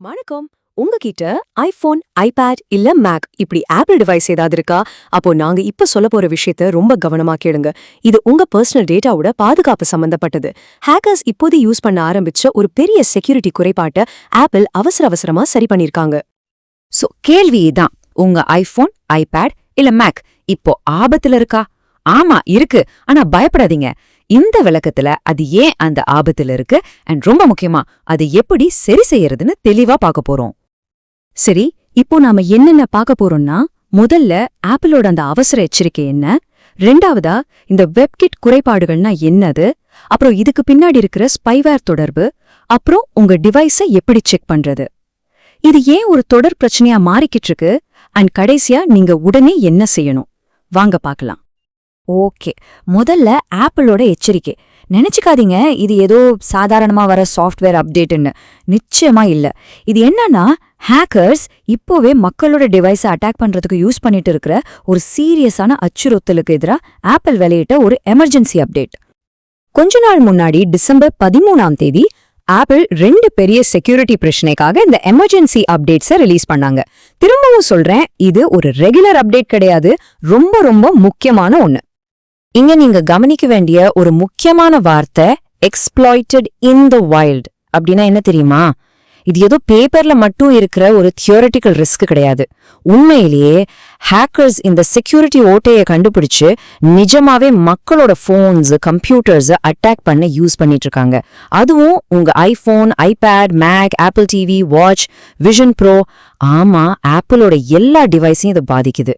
வணக்கம். உங்ககிட்ட iPhone, iPad இல்ல மேக் இப்படி ஆப்பிள் டிவைஸ் ஏதாவது இருக்கா? அப்போ நாங்க இப்ப சொல்ல போற விஷயத்த ரொம்ப கவனமா கேளுங்க. இது உங்க பர்சனல் டேட்டாவோட பாதுகாப்பு சம்பந்தப்பட்டது. ஹேக்கர்ஸ் இப்போது யூஸ் பண்ண ஆரம்பிச்ச ஒரு பெரிய செக்யூரிட்டி குறைபாட்டை ஆப்பிள் அவசரமா சரி பண்ணிருக்காங்க. கேள்வி இதான், உங்க ஐபோன், ஐபேட் இல்ல மேக் இப்போ ஆபத்துல இருக்கா? ஆமா இருக்கு, ஆனா பயப்படாதீங்க. இந்த விளக்கத்துல அது ஏன் அந்த ஆபத்துல இருக்கு அண்ட் ரொம்ப முக்கியமா அது எப்படி சரி செய்யறதுன்னு தெளிவா பார்க்க போறோம். சரி, இப்போ நாம என்னென்ன பார்க்க போறோம்னா, முதல்ல ஆப்பிளோட அந்த அவசர எச்சரிக்கை என்ன, ரெண்டாவதா இந்த வெப்கிட் குறைபாடுகள்னா என்னது, அப்புறம் இதுக்கு பின்னாடி இருக்கிற ஸ்பைவேர் தொடர்பு, அப்புறம் உங்க டிவைஸை எப்படி செக் பண்றது. இது ஏன் ஒரு தொடர் பிரச்சனையா மாறிக்கிட்டு இருக்கு அண்ட் கடைசியா நீங்க உடனே என்ன செய்யணும், வாங்க பார்க்கலாம். ஓகே, முதல்ல ஆப்பிளோட எச்சரிக்கை. நினைச்சுக்காதீங்க இது ஏதோ சாதாரணமா வர சாஃப்ட்வேர் அப்டேட்னு. நிச்சயமா இல்ல. இது என்னன்னா, ஹேக்கர்ஸ் இப்போவே மக்களோட டிவைஸை அட்டாக் பண்றதுக்கு யூஸ் பண்ணிட்டு இருக்கிற ஒரு சீரியஸான அச்சுறுத்தலுக்கு எதிராக ஆப்பிள் வெளியிட்ட ஒரு எமர்ஜென்சி அப்டேட். கொஞ்ச நாள் முன்னாடி டிசம்பர் 13 ஆப்பிள் 2 பெரிய செக்யூரிட்டி பிரச்சனைக்காக இந்த எமர்ஜென்சி அப்டேட்ஸை ரிலீஸ் பண்ணாங்க. திரும்பவும் சொல்றேன், இது ஒரு ரெகுலர் அப்டேட் கிடையாது, ரொம்ப முக்கியமான ஒண்ணு. இங்க நீங்க கவனிக்க வேண்டிய ஒரு முக்கியமான வார்த்தை எக்ஸ்ப்ளாய்டட் இன் தி வைல்ட். அப்படின்னா என்ன தெரியுமா? இது ஏதோ பேப்பர்ல மட்டும் இருக்கிற ஒரு தியோரிட்டிக்கல் ரிஸ்க் கிடையாது. உண்மையிலேயே ஹேக்கர்ஸ் இந்த செக்யூரிட்டி ஓட்டையை கண்டுபிடிச்சு நிஜமாவே மக்களோட போன்ஸ், கம்ப்யூட்டர்ஸ் அட்டாக் பண்ண யூஸ் பண்ணிட்டு இருக்காங்க. அதுவும் உங்க iPhone, iPad, Mac, Apple TV, watch, vision pro, ஆமா ஆப்பிளோட எல்லா டிவைஸையும் இது பாதிக்குது.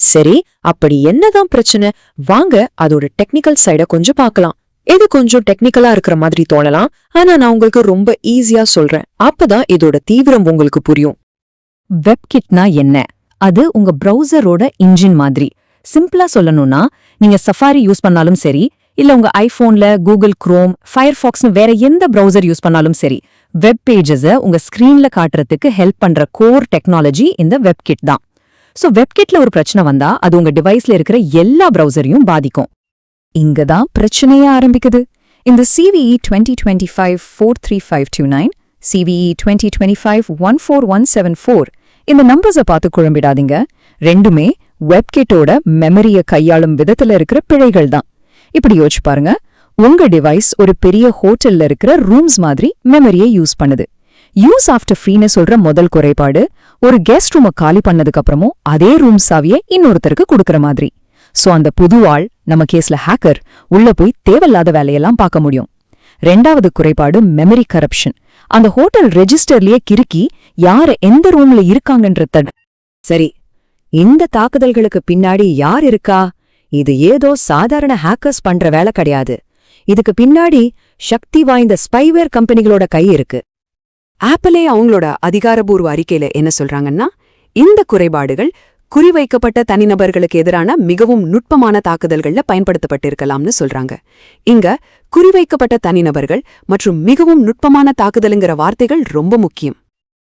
சரி, அப்படி என்னதான் பிரச்சனை? வாங்க அதோட டெக்னிக்கல் சைட கொஞ்சம் பார்க்கலாம். இது கொஞ்சம் டெக்னிக்கலா இருக்கிற மாதிரி தோணலாம், ஆனா நான் உங்களுக்கு ரொம்ப ஈஸியா சொல்றேன். அப்பதான் இதோட தீவிரம் உங்களுக்கு புரியும். வெப்கிட்னா என்ன? அது உங்க பிரவுசரோட இன்ஜின் மாதிரி. சிம்பிளா சொல்லணும்னா, நீங்க சஃபாரி யூஸ் பண்ணாலும் சரி, இல்ல உங்க ஐபோன்ல கூகுள் குரோம், ஃபயர்ஃபாக்ஸ்னு வேற எந்த பிரவுசர் யூஸ் பண்ணாலும் சரி, வெப் பேஜஸ உங்க ஸ்கிரீன்ல காட்டுறதுக்கு ஹெல்ப் பண்ற கோர் டெக்னாலஜி இந்த வெப்கிட் தான். வெப்கிட்ல ஒரு பிரச்சனை வந்தா அது உங்க டிவைஸ்ல இருக்கிற எல்லா பிரவுசரையும் பாதிக்கும். இங்கதான் பிரச்சனையே ஆரம்பிக்குது. இந்த CVE 2025-43529, CVE 2025-14174 இந்த நம்பர்ஸை பார்த்து குழம்பிடாதீங்க. ரெண்டுமே வெப்கிட்டோட மெமரிய கையாளும் விதத்துல இருக்கிற பிழைகள் தான். இப்படி யோசிச்சு பாருங்க, உங்க டிவைஸ் ஒரு பெரிய ஹோட்டல்ல இருக்கிற ரூம்ஸ் மாதிரி மெமரியை யூஸ் பண்ணுது. யூஸ் ஆஃப்டர் ஃப்ரீன்னு சொல்ற முதல் குறைபாடு, ஒரு கெஸ்ட் ரூமை காலி பண்ணதுக்கு அப்புறமும் அதே ரூம் சாவியை இன்னொருத்தருக்கு கொடுக்கற மாதிரி. அந்த புது ஆள், நம்ம கேஸ்ல ஹேக்கர், உள்ள போய் தேவையில்லாத வேலையெல்லாம் பார்க்க முடியும். ரெண்டாவது குறைபாடு மெமரி கரப்ஷன். அந்த ஹோட்டல் ரெஜிஸ்டர்லயே கிறுக்கி யார எந்த ரூம்ல இருக்காங்கன்ற. சரி, இந்த தாக்குதல்களுக்கு பின்னாடி யார் இருக்கா? இது ஏதோ சாதாரண ஹேக்கர்ஸ் பண்ற வேலை கிடையாது. இதுக்கு பின்னாடி சக்தி வாய்ந்த ஸ்பைவேர் கம்பெனிகளோட கை இருக்கு. ஆப்பிளே அவங்களோட அதிகாரபூர்வ அறிக்கையில என்ன சொல்றாங்கன்னா, இந்த குறைபாடுகள் குறிவைக்கப்பட்ட தனிநபர்களுக்கு எதிரான மிகவும் நுட்பமான தாக்குதல்கள்ல பயன்படுத்தப்பட்டிருக்கலாம்னு சொல்றாங்க. இங்க குறிவைக்கப்பட்ட தனிநபர்கள் மற்றும் மிகவும் நுட்பமான தாக்குதலுங்கிற வார்த்தைகள் ரொம்ப முக்கியம்.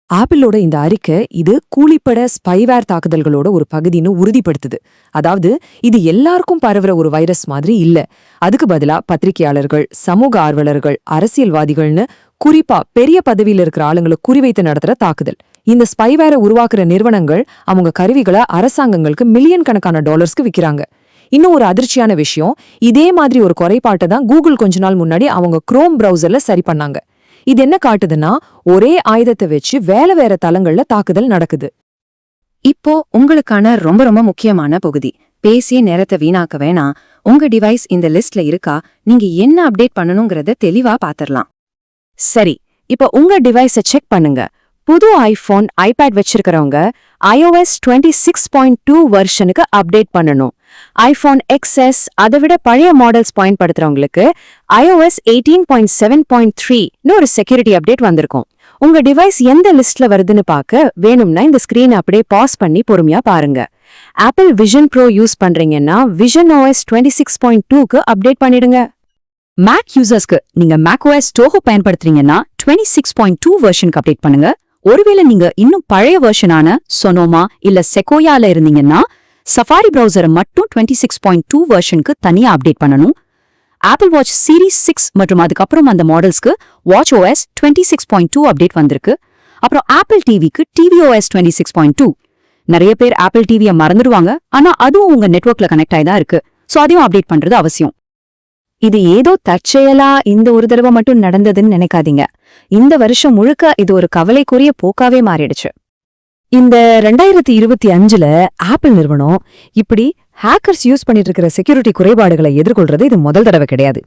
ஆப்பிளோட இந்த அறிக்கை இது கூலிப்பட ஸ்பைவேர் தாக்குதல்களோட ஒரு பகுதின்னு உறுதிப்படுத்துது. அதாவது இது எல்லாருக்கும் பரவுற ஒரு வைரஸ் மாதிரி இல்ல. அதுக்கு பதிலா பத்திரிகையாளர்கள், சமூக ஆர்வலர்கள், அரசியல்வாதிகள்னு குறிப்பா பெரிய பதவியில இருக்கிற ஆளுங்களை குறிவைத்து நடத்துற தாக்குதல். இந்த ஸ்பைவேரை உருவாக்குற நிறுவனங்கள் அவங்க கருவிகளை அரசாங்கங்களுக்கு மில்லியன் கணக்கான டாலர்ஸ்க்கு விக்கிறாங்க. இன்னும் ஒரு அதிர்ச்சியான விஷயம், இதே மாதிரி ஒரு குறைபாட்டை தான் கூகுள் கொஞ்ச நாள் முன்னாடி அவங்க குரோம் பிரவுசர்ல சரி பண்ணாங்க. இது என்ன காட்டுதுன்னா, ஒரே ஆயுதத்தை வச்சு வேற தளங்கள்ல தாக்குதல் நடக்குது. இப்போ உங்களுக்கான ரொம்ப முக்கியமான பகுதி. பேசிய நேரத்தை வீணாக்க வேணாம். உங்க டிவைஸ் இந்த லிஸ்ட்ல இருக்கா, நீங்க என்ன அப்டேட் பண்ணணுங்கிறத தெளிவா பாத்திரலாம். சரி, இப்ப உங்க டிவைஸை செக் பண்ணுங்க. புது ஐபோன், ஐபேட் வச்சிருக்கிறவங்க iOS 26.2 வெர்ஷனுக்கு அப்டேட் பண்ணணும். ஐபோன் XS அதை விட பழைய மாடல்ஸ் பயன்படுத்துறவங்களுக்கு iOS 18.7.3ன்னு ஒரு செக்யூரிட்டி அப்டேட் வந்திருக்கும். உங்க டிவைஸ் எந்த லிஸ்ட்ல வருதுன்னு பார்க்க வேணும்னா இந்த ஸ்கிரீன் அப்படியே பாஸ் பண்ணி பொறுமையா பாருங்க. ஆப்பிள் விஷன் ப்ரோ யூஸ் பண்றீங்கன்னா விஷன் OS 26.2க்கு அப்டேட் பண்ணிடுங்க. மேக் யூசர்ஸ்க்கு நீங்க macOS Toho பயன்படுத்துறீங்கன்னா 26.2 வெர்ஷனுக்கு அப்டேட் பண்ணுங்க. ஒருவேளை நீங்க இன்னும் பழைய வெர்ஷனான சொனோமா இல்ல செகோயால இருந்தீங்கன்னா சஃபாரி பிரவுசரை மட்டும் 26.2 வெர்ஷனுக்கு தனியா அப்டேட் பண்ணணும். ஆப்பிள் வாட்ச் சீரீஸ் 6 மற்றும் அதுக்கப்புறம் அந்த மாடல்ஸ்க்கு வாட்ச் OS 26.2 அப்டேட் வந்திருக்கு. அப்புறம் ஆப்பிள் டிவிக்கு tvOS 26.2. நிறைய பேர் ஆப்பிள் டிவியை மறந்துடுவாங்க, ஆனா அதுவும் உங்க நெட்வொர்க்ல கனெக்ட் ஆயிதான் இருக்கு. சோ அதையும் அப்டேட் பண்றது அவசியம். இது ஏதோ தற்செயலா இந்த ஒரு தடவை மட்டும் நடந்ததுன்னு நினைக்காதீங்க. இந்த வருஷம் முழுக்க இது ஒரு கவலைக்குரிய போக்காவே மாறிடுச்சு. இந்த 2025ல ஆப்பிள் நிறுவனம் இப்படி ஹேக்கர்ஸ் யூஸ் பண்ணிட்டு இருக்கிற செக்யூரிட்டி குறைபாடுகளை எதிர்கொள்றது இது முதல் தடவை கிடையாது.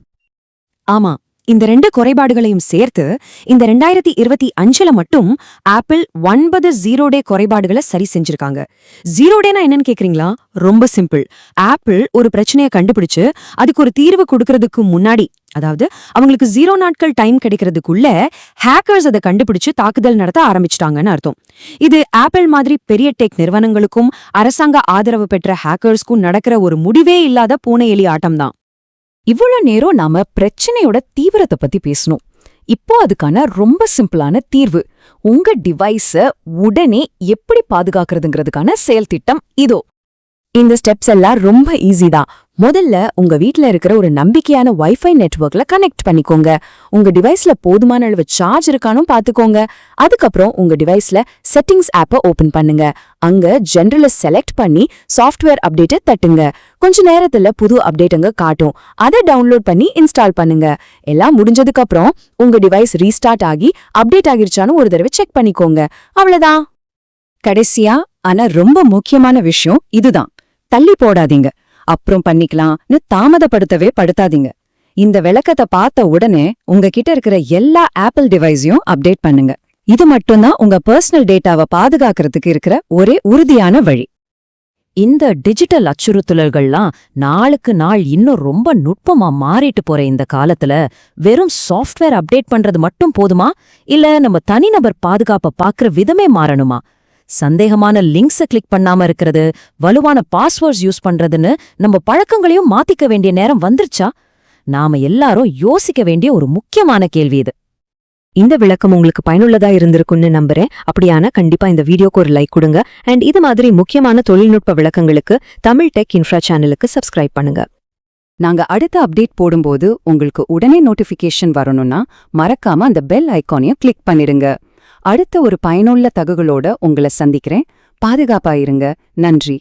ஆமா, இந்த 2 குறைபாடுகளையும் சேர்த்து இந்த 2025ல மட்டும் ஆப்பிள் 9 0 டே குறைபாடுகளை சரி செஞ்சிருக்காங்க. 0 டேனா என்னன்னு கேக்குறீங்களா? ரொம்ப சிம்பிள். ஆப்பிள் ஒரு பிரச்சனையை கண்டுபிடிச்சு அதுக்கு ஒரு தீர்வு கொடுக்கறதுக்கு முன்னாடி, அதாவது அவங்களுக்கு 0 நாட்கள் டைம் கிடைக்கிறதுக்குள்ள ஹேக்கர்ஸ் அதை கண்டுபிடிச்சு தாக்குதல் நடத்த ஆரம்பிச்சிட்டாங்கன்னு அர்த்தம். இது ஆப்பிள் மாதிரி பெரிய டெக் நிறுவனங்களுக்கும் அரசாங்க ஆதரவு பெற்ற ஹேக்கர்ஸ்க்கும் நடக்கிற ஒரு முடிவே இல்லாத பூனை எலி ஆட்டம் தான். இவ்வளவு நேரம் நாம பிரச்சனையோட தீவிரத்தை பத்தி பேசணும். இப்போ அதுக்கான ரொம்ப சிம்பிளான தீர்வு, உங்க டிவைஸ உடனே எப்படி பாதுகாக்கிறதுங்கிறதுக்கான செயல் திட்டம் இதோ. இந்த ஸ்டெப்ஸ் எல்லாம் ரொம்ப ஈஸி தான். முதல்ல உங்க வீட்ல இருக்கிற ஒரு நம்பிக்கையான வைஃபை நெட்வொர்க்ல கனெக்ட் பண்ணிக்கோங்க. உங்க டிவைஸ்ல போதுமான அளவு சார்ஜ் இருக்கானு பாத்துக்கோங்க. அதுக்கப்புறம் உங்க டிவைஸ்ல செட்டிங்ஸ் ஆப்பை ஓபன் பண்ணுங்க. அங்க ஜெனரலை செலக்ட் பண்ணி சாஃப்ட்வேர் அப்டேட்டை தட்டுங்க. கொஞ்ச நேரத்துல புது அப்டேட் அங்க காட்டும். அதை டவுன்லோட் பண்ணி இன்ஸ்டால் பண்ணுங்க. எல்லாம் முடிஞ்சதுக்கு அப்புறம் உங்க டிவைஸ் ரீஸ்டார்ட் ஆகி அப்டேட் ஆகிருச்சானு ஒரு தடவை செக் பண்ணிக்கோங்க. அவ்வளவுதான். கடைசியா ஆனா ரொம்ப முக்கியமான விஷயம் இதுதான், தள்ளி போடாதீங்க, அப்புறம் பண்ணிக்கலாம்னு தாமதப்படுத்தவே படுத்தாதீங்க. இந்த விளக்கத்தை பார்த்த உடனே உங்ககிட்ட இருக்கிற எல்லா ஆப்பிள் டிவைஸையும் அப்டேட் பண்ணுங்க. இது மட்டும்தான் உங்க பர்சனல் டேட்டாவை பாதுகாக்கிறதுக்கு இருக்கிற ஒரே உறுதியான வழி. இந்த டிஜிட்டல் அச்சுறுத்தல்கள்லாம் நாளுக்கு நாள் இன்னும் ரொம்ப நுட்பமா மாறிட்டு போற இந்த காலத்துல வெறும் சாஃப்ட்வேர் அப்டேட் பண்றது மட்டும் போதுமா, இல்ல நம்ம தனிநபர் பாதுகாப்பை பாக்குற விதமே மாறணுமா? சந்தேகமான லிங்க்ஸை கிளிக் பண்ணாம இருக்கிறது, வலுவான பாஸ்வேர்ட்ஸ் யூஸ் பண்றதுன்னு நம்ம பழக்கங்களையும் மாத்திக்க வேண்டிய நேரம் வந்துருச்சா? நாம எல்லாரும் யோசிக்க வேண்டிய ஒரு முக்கியமான கேள்வி இது. இந்த விளக்கம் உங்களுக்கு பயனுள்ளதா இருந்திருக்குன்னு நம்புறேன். அப்படியானா கண்டிப்பா இந்த வீடியோக்கு ஒரு லைக் கொடுங்க. அண்ட் இது மாதிரி முக்கியமான தொழில்நுட்ப விளக்கங்களுக்கு தமிழ் டெக் இன்ஃப்ரா சேனலுக்கு சப்ஸ்கிரைப் பண்ணுங்க. நாங்க அடுத்த அப்டேட் போடும்போது உங்களுக்கு உடனே நோட்டிஃபிகேஷன் வரணும்னா மறக்காம அந்த பெல் ஐகானையும் கிளிக் பண்ணிடுங்க. அடுத்த ஒரு பயனுள்ள தகவலோட உங்களை சந்திக்கிறேன். பாதுகாப்பா இருங்க. நன்றி.